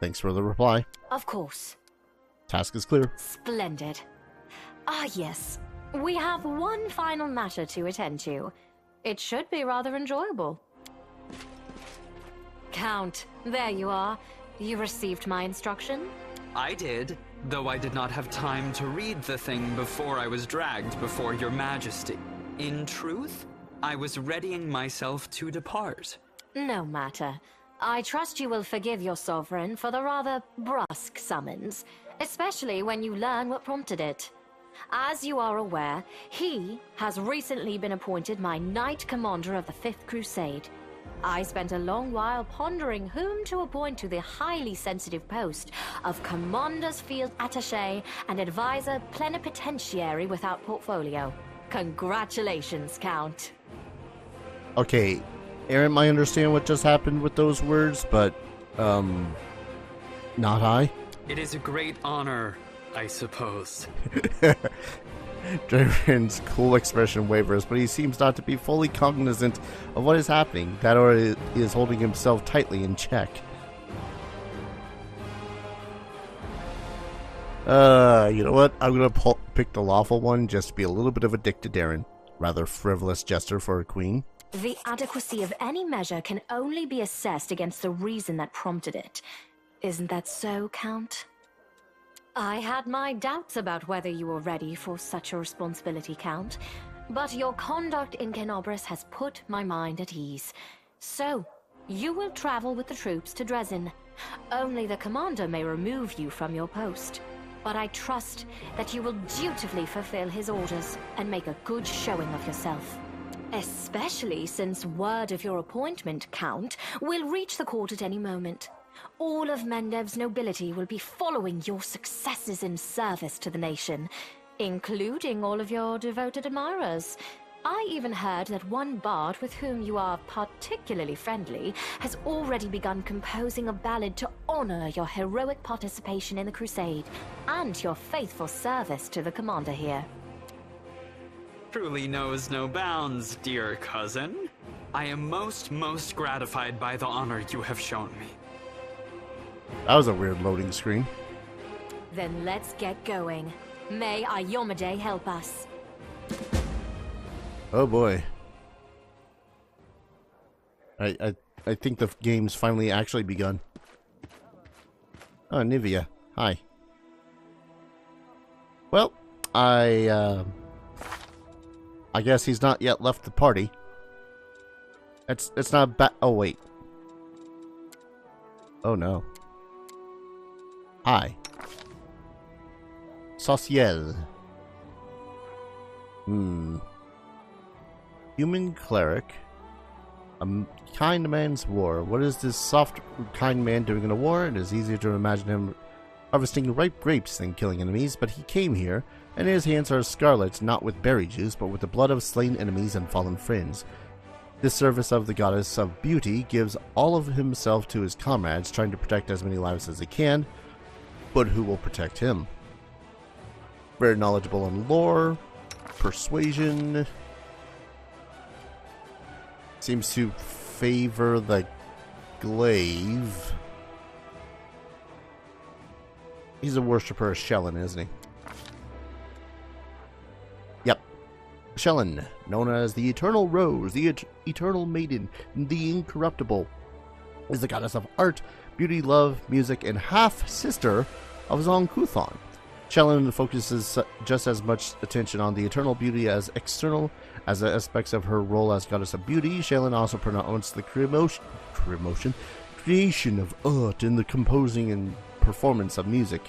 Thanks for the reply. Of course. Task is clear. Splendid. Ah, yes. We have one final matter to attend to. It should be rather enjoyable. Count, there you are. You received my instruction? I did, though I did not have time to read the thing before I was dragged before your majesty. In truth, I was readying myself to depart. No matter. I trust you will forgive your sovereign for the rather brusque summons, especially when you learn what prompted it. As you are aware, he has recently been appointed my Knight Commander of the Fifth Crusade. I spent a long while pondering whom to appoint to the highly sensitive post of Commander's Field Attaché and Advisor Plenipotentiary without portfolio. Congratulations, Count. Okay, Aaron might understand what just happened with those words, but, not I. It is a great honor, I suppose. Draven's cool expression wavers, but he seems not to be fully cognizant of what is happening. That or is holding himself tightly in check. You know what? I'm gonna pick the lawful one just to be a little bit of a dick to Darren. Rather frivolous gesture for a queen. The adequacy of any measure can only be assessed against the reason that prompted it. Isn't that so, Count? I had my doubts about whether you were ready for such a responsibility, Count, but your conduct in Kenobris has put my mind at ease. So, you will travel with the troops to Dresden. Only the commander may remove you from your post, but I trust that you will dutifully fulfill his orders and make a good showing of yourself. Especially since word of your appointment, Count, will reach the court at any moment. All of Mendev's nobility will be following your successes in service to the nation, including all of your devoted admirers. I even heard that one bard with whom you are particularly friendly has already begun composing a ballad to honor your heroic participation in the crusade and your faithful service to the commander here. Truly knows no bounds, dear cousin. I am most gratified by the honor you have shown me. That was a weird loading screen. Then let's get going. May Iyomade help us. Oh boy. I think the game's finally actually begun. Oh, Nivea. Hi. Well, I guess he's not yet left the party. It's not bad. Oh, wait. Oh, no. Hi. Sociel. Human cleric. A kind man's war. What is this soft, kind man doing in a war? It is easier to imagine him harvesting ripe grapes than killing enemies, but he came here, and his hands are scarlet, not with berry juice, but with the blood of slain enemies and fallen friends. This service of the goddess of beauty gives all of himself to his comrades, trying to protect as many lives as he can, but who will protect him? Very knowledgeable in lore, persuasion. Seems to favor the glaive. He's a worshipper of Shellin, isn't he? Yep. Shellen, known as the Eternal Rose, the Eternal Maiden, the Incorruptible, is the goddess of art, beauty, love, music, and half-sister of Zon-Kuthon. Shellen focuses just as much attention on the eternal beauty as external as the aspects of her role as goddess of beauty. Shellen also promotes the creation of art and the composing and performance of music.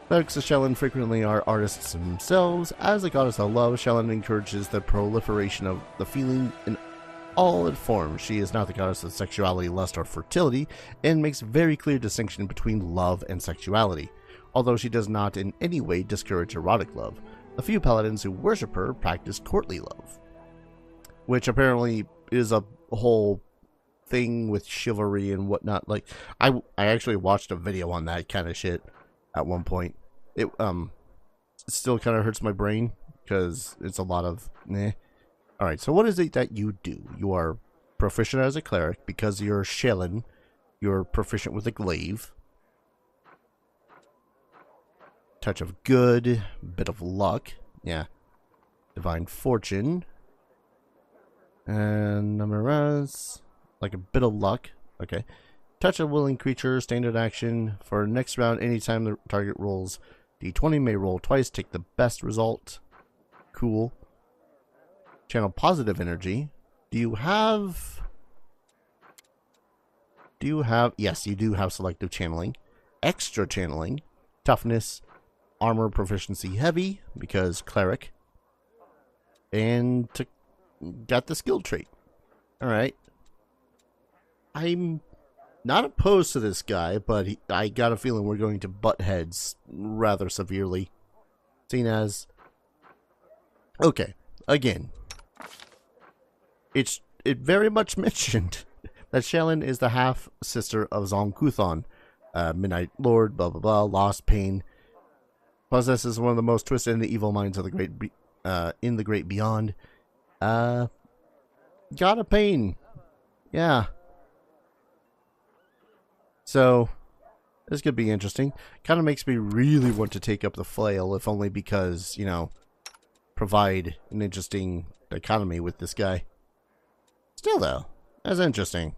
Clerics of Shellen frequently are artists themselves. As a goddess of love, Shellen encourages the proliferation of the feeling in all its forms. She is not the goddess of sexuality, lust, or fertility, and makes very clear distinction between love and sexuality, although she does not in any way discourage erotic love. The few paladins who worship her practice courtly love, which apparently is a whole thing with chivalry and whatnot. Like, I actually watched a video on that kind of shit at one point. It still kind of hurts my brain because it's a lot of Alright, so what is it that you do? You are proficient as a cleric because you're Shellen. You're proficient with a glaive. Touch of good, bit of luck. Yeah. Divine fortune. And numerous, like a bit of luck. Okay. Touch of willing creature, standard action. For next round, anytime the target rolls d20, may roll twice, take the best result. Cool. Channel positive energy. Do you have... Yes, you do have selective channeling. Extra channeling. Toughness. Armor proficiency heavy, because cleric. And got the skill trait. Alright. I'm not opposed to this guy, but I got a feeling we're going to butt heads rather severely. Seen as... Okay, again. It very much mentioned that Shellen is the half-sister of Zon-Kuthon, Midnight Lord, blah blah blah, lost pain. Possesses one of the most twisted and evil minds of the great beyond. Got a pain. Yeah. So, this could be interesting. Kind of makes me really want to take up the flail, if only because, you know, provide an interesting dichotomy with this guy. Still, though, that's interesting.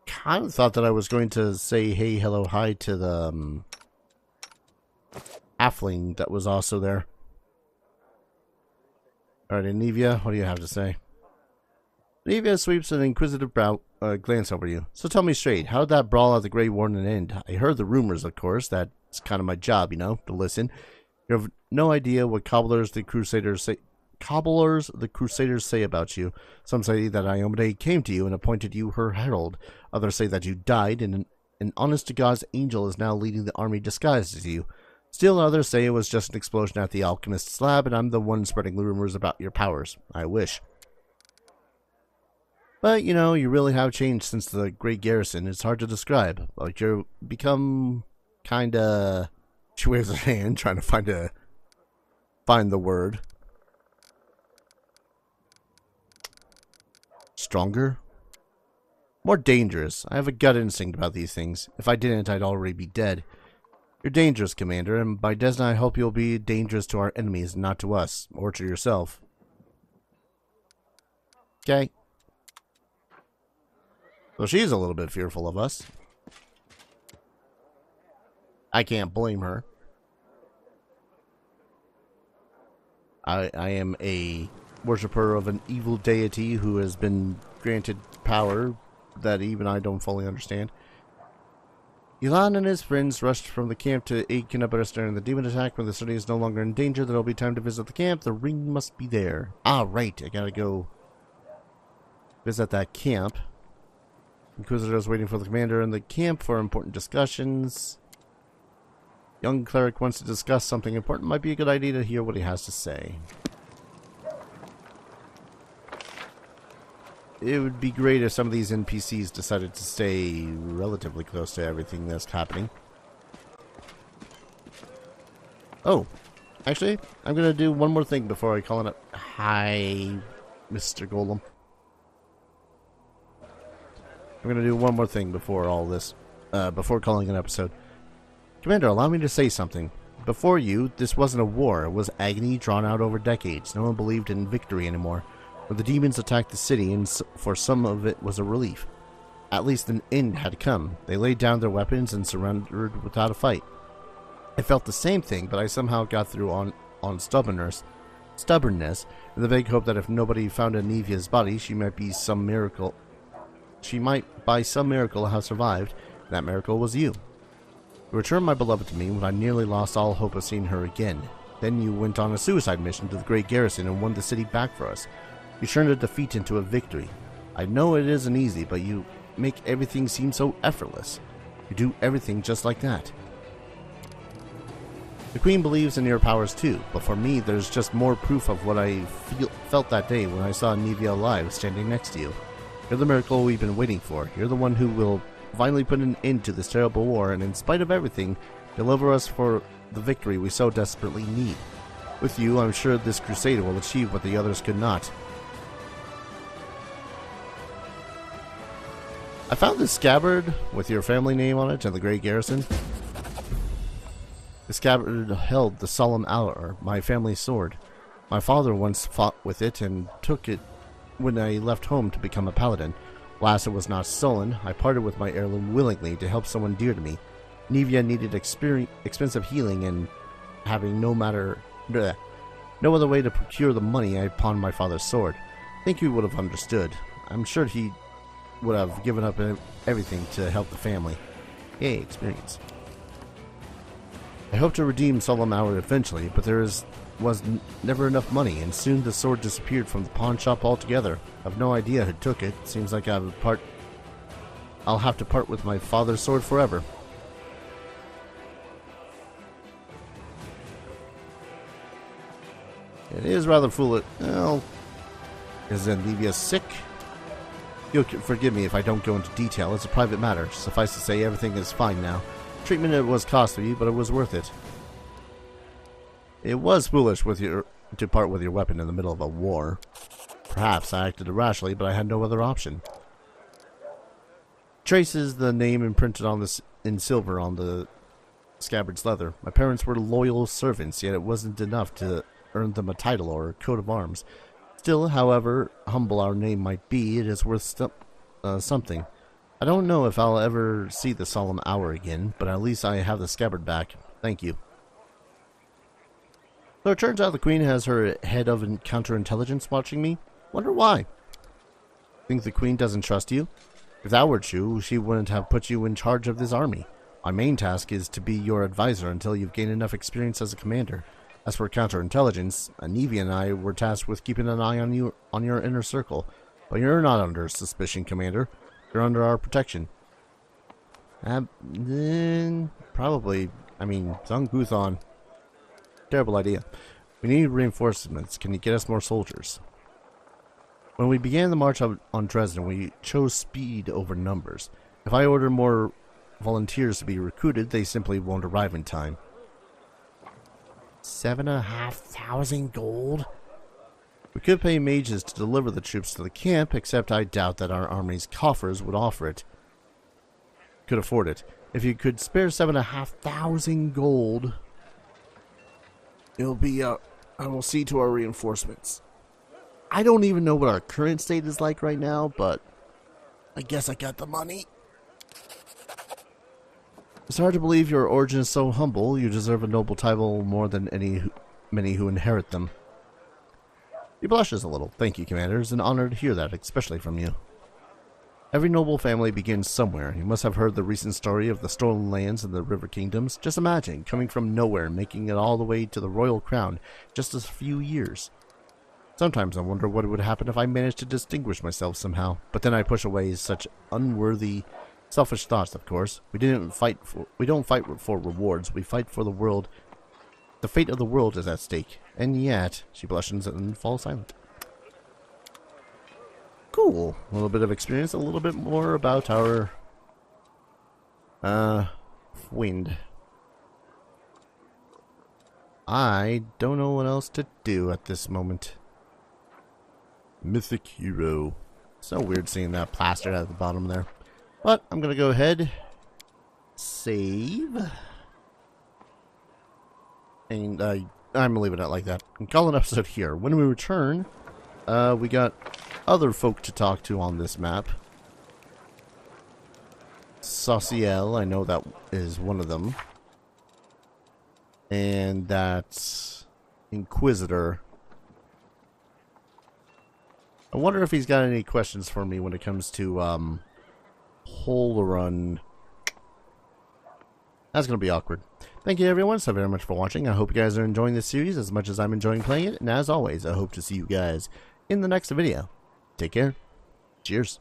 Kind of thought that I was going to say hey, hello, hi to the halfling that was also there. Alright, Anivia, what do you have to say? Anivia sweeps an inquisitive glance over you. So tell me straight, how did that brawl at the Grey Warden end? I heard the rumors, of course. That's kind of my job, you know, to listen. You have no idea what cobblers the Crusaders say about you. Some say that Iomade came to you and appointed you her herald. Others say that you died, and an honest-to-God's angel is now leading the army disguised as you. Still others say it was just an explosion at the alchemist's lab, and I'm the one spreading rumors about your powers. I wish. But, you know, you really have changed since the Great Garrison. It's hard to describe. Like, you've become kinda... She waves her hand, trying to find the word. Stronger? More dangerous. I have a gut instinct about these things. If I didn't, I'd already be dead. You're dangerous, Commander, and by Desna I hope you'll be dangerous to our enemies, not to us, or to yourself. Okay. So she's a little bit fearful of us. I can't blame her. I am a worshipper of an evil deity who has been granted power that even I don't fully understand. Elan and his friends rushed from the camp to aid Kenabres during the demon attack. When the city is no longer in danger, there will be time to visit the camp. The ring must be there. Ah, right. I gotta go visit that camp. Inquisitors waiting for the commander in the camp for important discussions. Young cleric wants to discuss something important. Might be a good idea to hear what he has to say. It would be great if some of these NPCs decided to stay relatively close to everything that's happening. Oh, actually, I'm going to do one more thing before I call it up. Hi, Mr. Golem. I'm going to do one more thing before all this, before calling an episode. Commander, allow me to say something. Before you, this wasn't a war. It was agony drawn out over decades. No one believed in victory anymore. When the demons attacked the city, and for some of it was a relief. At least an end had come. They laid down their weapons and surrendered without a fight. I felt the same thing, but I somehow got through on stubbornness, in the vague hope that if nobody found Anivia's body, she might by some miracle have survived. That miracle was you. You returned my beloved to me when I nearly lost all hope of seeing her again. Then you went on a suicide mission to the Great Garrison and won the city back for us. You turned a defeat into a victory. I know it isn't easy, but you make everything seem so effortless. You do everything just like that. The Queen believes in your powers too, but for me there's just more proof of what I felt that day when I saw Anivia alive standing next to you. You're the miracle we've been waiting for. You're the one who will finally put an end to this terrible war and, in spite of everything, deliver us for the victory we so desperately need. With you, I'm sure this crusade will achieve what the others could not. I found this scabbard with your family name on it in the Great Garrison. The scabbard held the solemn hour, my family's sword. My father once fought with it and took it when I left home to become a paladin. Alas, it was not stolen. I parted with my heirloom willingly to help someone dear to me. Anivia needed expensive healing, and having no other way to procure the money, I pawned my father's sword. I think he would have understood. I'm sure he would have given up everything to help the family. Yay, experience. I hope to redeem Solemn Hour eventually, but there was never enough money, and soon the sword disappeared from the pawn shop altogether. I've no idea who took it. Seems like I'll have to part with my father's sword forever. It is rather foolish. Well, is Anivia sick? You'll forgive me if I don't go into detail. It's a private matter. Suffice to say, everything is fine now. Treatment it was costly, but it was worth it. It was foolish to part with your weapon in the middle of a war. Perhaps I acted irrationally, but I had no other option. Traces the name imprinted on in silver on the scabbard's leather. My parents were loyal servants, yet it wasn't enough to earn them a title or a coat of arms. Still, however humble our name might be, it is worth something. I don't know if I'll ever see the Solemn Hour again, but at least I have the scabbard back. Thank you. So it turns out the Queen has her head of counterintelligence watching me. Wonder why. Think the Queen doesn't trust you? If that were true, she wouldn't have put you in charge of this army. My main task is to be your advisor until you've gained enough experience as a commander. As for counterintelligence, Anivia and I were tasked with keeping an eye on your inner circle. But you're not under suspicion, Commander. You're under our protection. Then probably, Zung Guthon. Terrible idea. We need reinforcements. Can you get us more soldiers? When we began the march on Dresden, we chose speed over numbers. If I order more volunteers to be recruited, they simply won't arrive in time. 7,500 gold? We could pay mages to deliver the troops to the camp, except I doubt that our army's coffers would offer it. Could afford it. If you could spare 7,500 gold, it'll be I will see to our reinforcements. I don't even know what our current state is like right now, but I guess I got the money. It's hard to believe your origin is so humble. You deserve a noble title more than many who inherit them. He blushes a little. Thank you, Commander. It's an honor to hear that, especially from you. Every noble family begins somewhere. You must have heard the recent story of the stolen lands in the River Kingdoms. Just imagine, coming from nowhere, making it all the way to the royal crown, just a few years. Sometimes I wonder what would happen if I managed to distinguish myself somehow, but then I push away such unworthy, selfish thoughts, of course. We don't fight for rewards, we fight for the world. The fate of the world is at stake. And yet, she blushes and falls silent. Cool. A little bit of experience, a little bit more about our wind. I don't know what else to do at this moment. Mythic hero. So weird seeing that plastered at the bottom there. But I'm gonna go ahead, save, And I'm gonna leave it at like that. And call an episode here. When we return, we got other folk to talk to on this map. Sauciel, I know that is one of them. And that's Inquisitor. I wonder if he's got any questions for me when it comes to Hole Run. That's going to be awkward. Thank you everyone so very much for watching. I hope you guys are enjoying this series as much as I'm enjoying playing it. And as always, I hope to see you guys in the next video. Take care. Cheers.